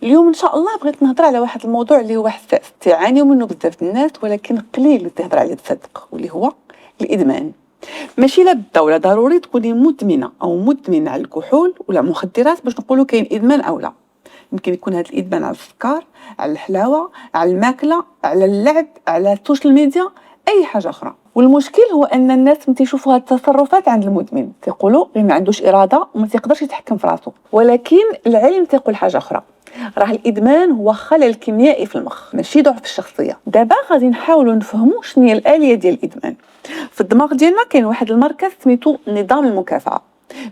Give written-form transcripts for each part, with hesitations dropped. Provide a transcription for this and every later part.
اليوم ان شاء الله بغيت نهضر على واحد الموضوع اللي هو حساس تعانيو منه بزاف الناس، ولكن قليل اللي تهضر عليه تصدق، واللي هو الادمان. ماشي لا بالضروره ضروري تكوني مدمنه او مدمن على الكحول ولا مخدرات باش نقولوا كاين ادمان او لا. يمكن يكون هذا الادمان على السكر، على الحلاوه، على الماكله، على اللعب، على السوشيال ميديا، اي حاجه اخرى. والمشكل هو ان الناس ملي تيشوفوا هذه التصرفات عند المدمن تيقولوا غير ما عندوش اراده وما تيقدرش يتحكم في راسه، ولكن العلم تيقول حاجه اخرى. راه الادمان هو خلل كيميائي في المخ، ماشي ضعف في الشخصيه. دابا غادي نحاولوا نفهموا شنو هي الاليه ديال الادمان. في الدماغ ديالنا كاين واحد المركز سميتو نظام المكافاه.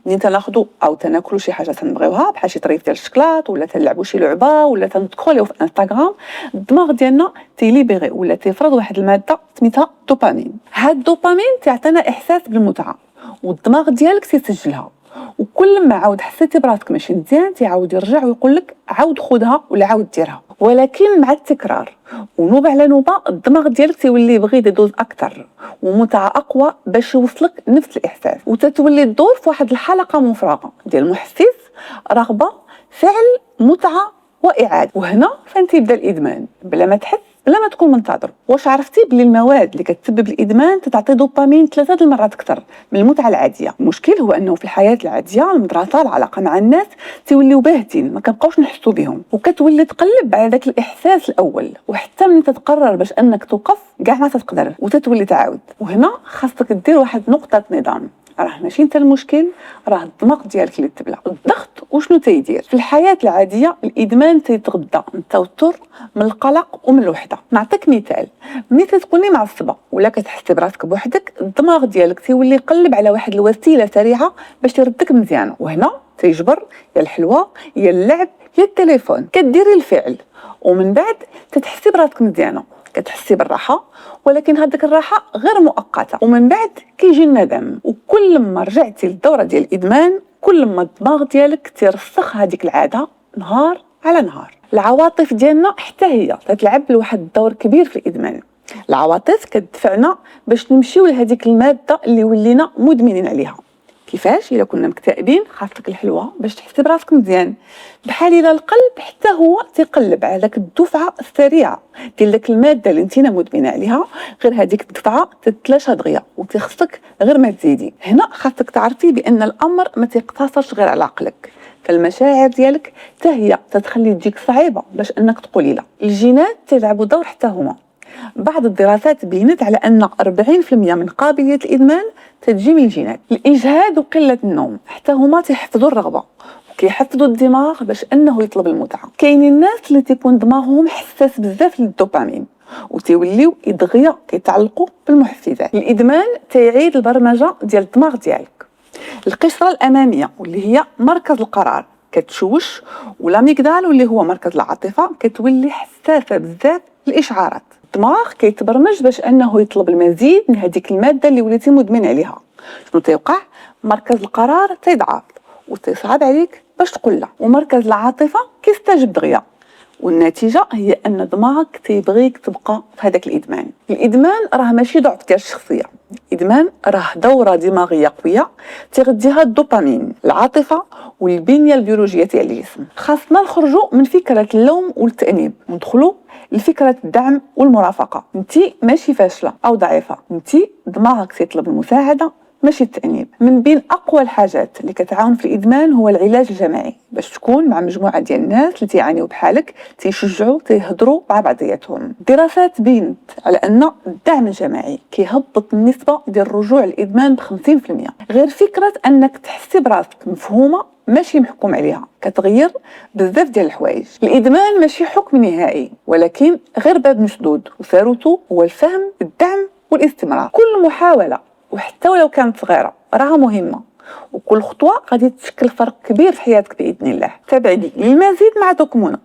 ملي تناخذوا او تناكلوا شي حاجه تنبغيوها بحال شي طريف ديال الشكلاط، ولا تنلعبوا شي لعبه، ولا تندخلوا في انستغرام، الدماغ ديالنا تيليبيغي ولا تيفرز واحد الماده سميتها دوبامين. هاد الدوبامين تعطينا احساس بالمتعه، والدماغ ديالك تيسجلها، وكل ما عاود حسيتي براسك ماشي مزيان تيعاود يرجع ويقول لك عاود خذها ولا عاود ديرها. ولكن مع التكرار ونوبه على نوبه الدماغ ديالك تيولي يبغي دوز اكثر ومتعه اقوى باش يوصلك نفس الاحساس، وتتولي تدور في واحد الحلقه مفرغه ديال محسس، رغبه، فعل، متعه واعاده. وهنا فين تيبدا الادمان بلا ما تحس، بلا ما تكون منتظر. واش عرفتي بلي المواد اللي كتسبب الادمان تعطي دوبامين 3 المرات اكثر من المتعه العاديه؟ المشكل هو انه في الحياه العاديه، المدرسه، العلاقه مع الناس تيوليو باهتين، ما كنبقاوش نحسوا بهم، وكتولي تقلب على داك الاحساس الاول، وحتى ملي تتقرر باش انك توقف كاع ما تقدر وتتولي تعاود. وهنا خاصك دير واحد نقطه نظام. راه ماشي انت المشكل، راه الدماغ ديالك اللي تبلع. الضغط وشنو تيدير في الحياه العاديه؟ الادمان تيتغذى من التوتر، من القلق، ومن الوحده. نعطيك مثال. ملي تكوني معصبه ولا كتحسي براسك بوحدك، الدماغ ديالك تيولي يقلب على واحد الوسيله سريعه باش يردك مزيانه، وهنا تيجبر يا الحلوه يا اللعب يا التليفون. كديري الفعل ومن بعد تتحسي براسك مزيانه، كتحسي بالراحه، ولكن هذيك الراحه غير مؤقته، ومن بعد كيجي الندم. وكل ما رجعتي للدوره ديال الادمان كل ما الدماغ ديالك تيرسخ هذيك العاده نهار على نهار. العواطف ديالنا حتى هي تتلعب لواحد الدور كبير في الادمان. العواطف كتدفعنا باش نمشيو لهذيك الماده اللي ولينا مدمنين عليها. كيفاش؟ الا كنا مكتئبين خاصك الحلوه باش تحسي براسك مزيان، بحال الا القلب حتى هو تيقلب على داك الدفعه السريعه ديال داك الماده اللي نتينا مدمنه عليها، غير هذيك الدفعه تتلاشى دغيا وتخصك غير ما تزيدي. هنا خاصك تعرفي بان الامر ما تيقتصرش غير على عقلك، فالمشاعر ديالك حتى هي تتخلي تجيك صعيبه باش انك تقولي لا. الجينات تلعبوا دور حتى هما. بعض الدراسات بينت على ان 40% من قابليه الادمان تجي من الجينات. الاجهاد وقله النوم حتى هما تيحفظوا الرغبه وكيحفظوا الدماغ باش انه يطلب المتعه. كاينين الناس اللي تيكون دماغهم حساس بزاف للدوبامين وتيوليو دغيا كيتعلقوا بالمحفزات. الادمان تيعيد البرمجه ديال الدماغ ديالك. القشره الاماميه واللي هي مركز القرار كتشوش، ولا ميغدال واللي هو مركز العاطفه كتولي حساسه بزاف للاشعارات. الدماغ كيتبرمج باش انه يطلب المزيد من هذيك الماده اللي وليتي مدمن عليها. شنو تيوقع؟ مركز القرار تيضعف وتصعب عليك باش تقول لا، ومركز العاطفه كيستجب دغيا، والنتيجه هي ان دماغك تيبغيك تبقى في هذاك الادمان. الادمان راه ماشي ضعف ديال الشخصيه، الادمان راه دوره دماغيه قويه تغذيها الدوبامين، العاطفه والبنيه البيولوجيه ديال الجسم. خاصنا نخرجوا من فكره اللوم والتانيب وندخلوا لفكره الدعم والمرافقه. انتي ماشي فاشله او ضعيفه، انتي دماغك تيطلب المساعده ماشي التأنيب. من بين أقوى الحاجات اللي كتعاون في الإدمان هو العلاج الجماعي، باش تكون مع مجموعة ديال الناس اللي تيعانيو بحالك تيشجعوا تيهضروا مع بعضياتهم. دراسات بينت على أن الدعم الجماعي كيهبط النسبة ديال الرجوع للإدمان ب50%. غير فكرة أنك تحسي براسك مفهومة ماشي محكوم عليها كتغير بزاف ديال الحوايج. الإدمان ماشي حكم نهائي، ولكن غير باب مسدود، وثروته هو الفهم، الدعم والاستمرار. كل محاولة وحتى ولو كانت صغيره راها مهمه، وكل خطوه غادي تشكل فرق كبير في حياتك باذن الله. تابعني للمزيد مع دوكمونا.